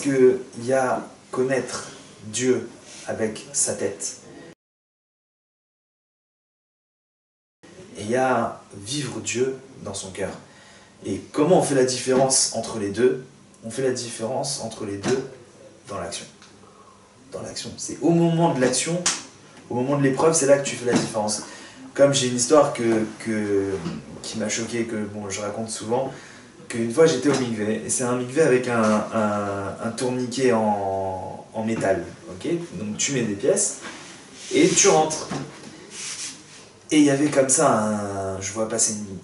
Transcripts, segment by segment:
qu'il y a connaître Dieu avec sa tête, et il y a vivre Dieu dans son cœur. Et comment on fait la différence entre les deux? On fait la différence entre les deux dans l'action. Dans l'action. C'est au moment de l'action, au moment de l'épreuve, c'est là que tu fais la différence. Comme j'ai une histoire qui m'a choqué, que bon, je raconte souvent, qu'une fois j'étais au mikvé, et c'est un mikvé avec un tourniquet en métal. Okay, donc tu mets des pièces, et tu rentres. Et il y avait comme ça, je vois passer une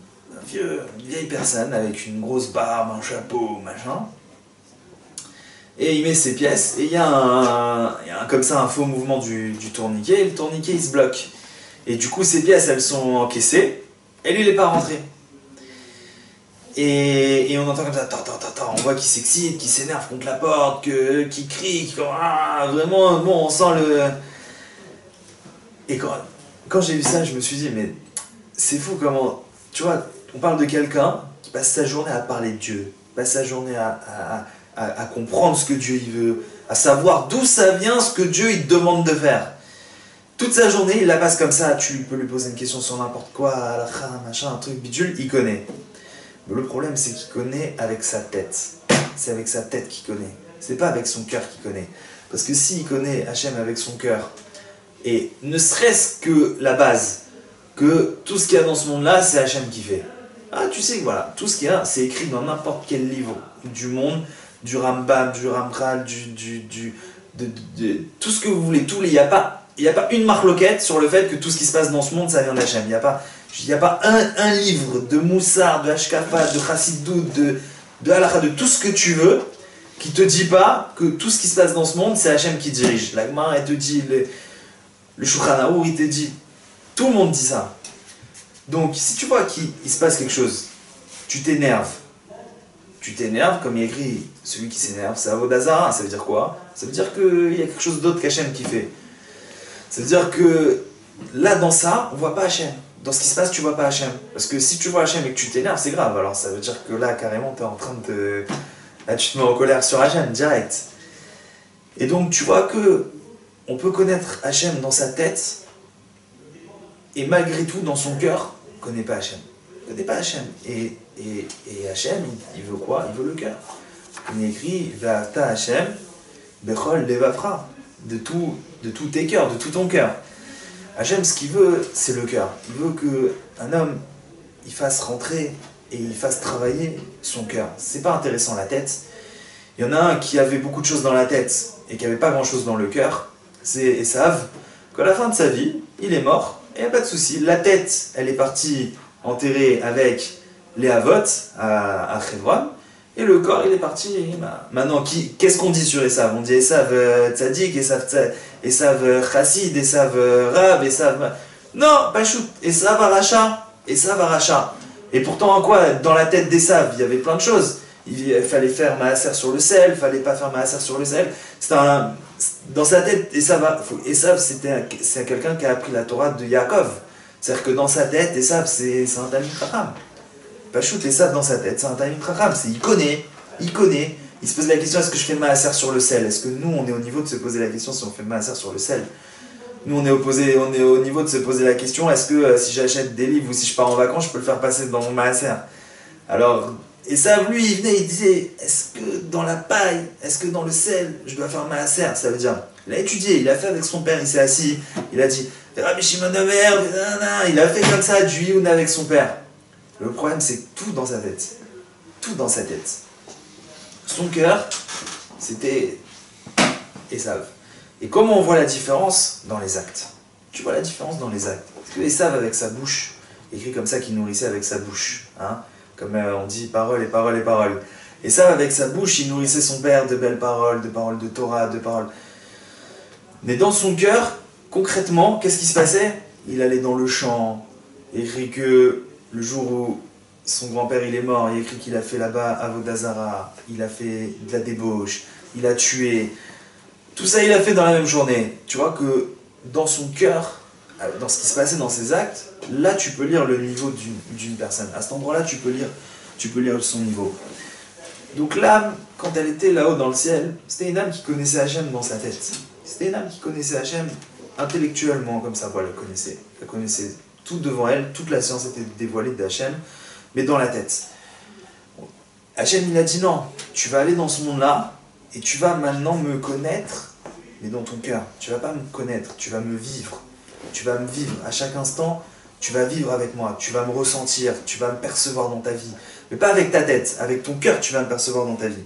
vieille personne avec une grosse barbe, un chapeau, machin. Et il met ses pièces, et il y a comme ça un faux mouvement du tourniquet, et le tourniquet il se bloque. Et du coup ses pièces elles sont encaissées, et lui il n'est pas rentré. Et on entend comme ça, on voit qu'il s'excite, qu'il s'énerve contre la porte, qu'il crie, vraiment, bon on sent le... Et quand j'ai vu ça, je me suis dit, mais c'est fou comment, tu vois, on parle de quelqu'un qui passe sa journée à parler de Dieu, passe sa journée à comprendre ce que Dieu il veut, à savoir d'où ça vient ce que Dieu il te demande de faire. Toute sa journée, il la passe comme ça, tu peux lui poser une question sur n'importe quoi, machin, un truc bidule, il connaît. Mais le problème, c'est qu'il connaît avec sa tête. C'est avec sa tête qu'il connaît. C'est pas avec son cœur qu'il connaît. Parce que s'il connaît Hachem avec son cœur, et ne serait-ce que la base, que tout ce qu'il y a dans ce monde-là, c'est Hachem qui fait. Ah, tu sais que voilà, tout ce qu'il y a, c'est écrit dans n'importe quel livre du monde, du Rambam, du Ramchal, de tout ce que vous voulez. Il n'y a pas une marloquette sur le fait que tout ce qui se passe dans ce monde, ça vient d'Hachem. Il n'y a pas un livre de Moussar, de Hashkafa, de Chassidut, de Halakha, de tout ce que tu veux, qui te dit pas que tout ce qui se passe dans ce monde, c'est Hachem qui dirige. La Gemara, elle te dit, le Shulchan Arour, il te dit, tout le monde dit ça. Donc, si tu vois qu'il se passe quelque chose, tu t'énerves. Tu t'énerves, comme il est écrit, celui qui s'énerve, c'est Avodazara. Ça veut dire quoi? Ça veut dire qu'il y a quelque chose d'autre qu'Hachem qui fait. Ça veut dire que là, dans ça, on voit pas Hachem. Dans ce qui se passe, tu vois pas Hachem. Parce que si tu vois Hachem et que tu t'énerves, c'est grave. Alors ça veut dire que là, carrément, tu es en train de... Là, tu te mets en colère sur Hachem, direct. Et donc, tu vois que on peut connaître Hachem dans sa tête, et malgré tout, dans son cœur, on ne connaît pas Hachem. On ne connaît pas Hachem. Et Hachem, il veut quoi? Il veut le cœur. Il est écrit « Va'ata Hachem, bechol levavra » de tous tes cœurs, de tout ton cœur. Hachem, ce qu'il veut, c'est le cœur. Il veut qu'un homme, il fasse rentrer et il fasse travailler son cœur. C'est pas intéressant la tête. Il y en a un qui avait beaucoup de choses dans la tête et qui n'avait pas grand-chose dans le cœur. C'est Esav. Qu'à la fin de sa vie, il est mort et il n'y a pas de souci. La tête, elle est partie enterrée avec les Havot à Hebron. Et le corps, il est parti. Maintenant, qu'est-ce qu'on dit sur Esav? On dit Esav Tzadik, Esav Chassid, Esav Rab, Esav... Non, pas chou. Esav Aracha. Esav Aracha. Et pourtant, quoi? Dans la tête d'Esav, il y avait plein de choses. Il fallait faire Maaser sur le sel, il fallait pas faire Maaser sur le sel. Dans sa tête, Esav, c'est quelqu'un qui a appris la Torah de Yaakov. C'est-à-dire que dans sa tête, Esav, c'est un Talmid Chacham. Pachout, Esav dans sa tête, c'est un Talmid Chacham. Il connaît. Il se pose la question, est-ce que je fais Maaser sur le sel? Est-ce que nous, on est au niveau de se poser la question si on fait Maaser sur le sel? Nous, on est au niveau de se poser la question, est-ce que si j'achète des livres ou si je pars en vacances, je peux le faire passer dans mon Maaser? Alors, Esav, lui, il venait, il disait, est-ce que dans la paille, est-ce que dans le sel, je dois faire Maaser? Ça veut dire, il a étudié, il a fait avec son père, il s'est assis, il a dit, Rabbi Shimon Omer, il a fait comme ça, du Youn avec son père. Le problème, c'est que tout dans sa tête. Tout dans sa tête. Son cœur, c'était Esav. Et comment on voit la différence dans les actes? Tu vois la différence dans les actes. Parce que Esav, avec sa bouche, écrit comme ça qu'il nourrissait avec sa bouche. Hein, comme on dit parole et parole et parole. Esav, avec sa bouche, il nourrissait son père de belles paroles, de paroles de Torah, de paroles. Mais dans son cœur, concrètement, qu'est-ce qui se passait? Il allait dans le champ, écrit que le jour où son grand-père il est mort, il écrit qu'il a fait là-bas Avodazara, il a fait de la débauche, il a tué. Tout ça il a fait dans la même journée. Tu vois que dans son cœur, dans ce qui se passait dans ses actes, là tu peux lire le niveau d'une personne. À cet endroit-là, tu peux lire son niveau. Donc l'âme, quand elle était là-haut dans le ciel, c'était une âme qui connaissait Hachem dans sa tête. C'était une âme qui connaissait Hachem intellectuellement, comme ça, voilà, elle connaissait. Elle connaissait tout devant elle, toute la science était dévoilée d'Hachem, mais dans la tête. Hachem, il a dit non, tu vas aller dans ce monde-là, et tu vas maintenant me connaître, mais dans ton cœur. Tu vas pas me connaître, tu vas me vivre. Tu vas me vivre à chaque instant, tu vas vivre avec moi, tu vas me ressentir, tu vas me percevoir dans ta vie. Mais pas avec ta tête, avec ton cœur tu vas me percevoir dans ta vie.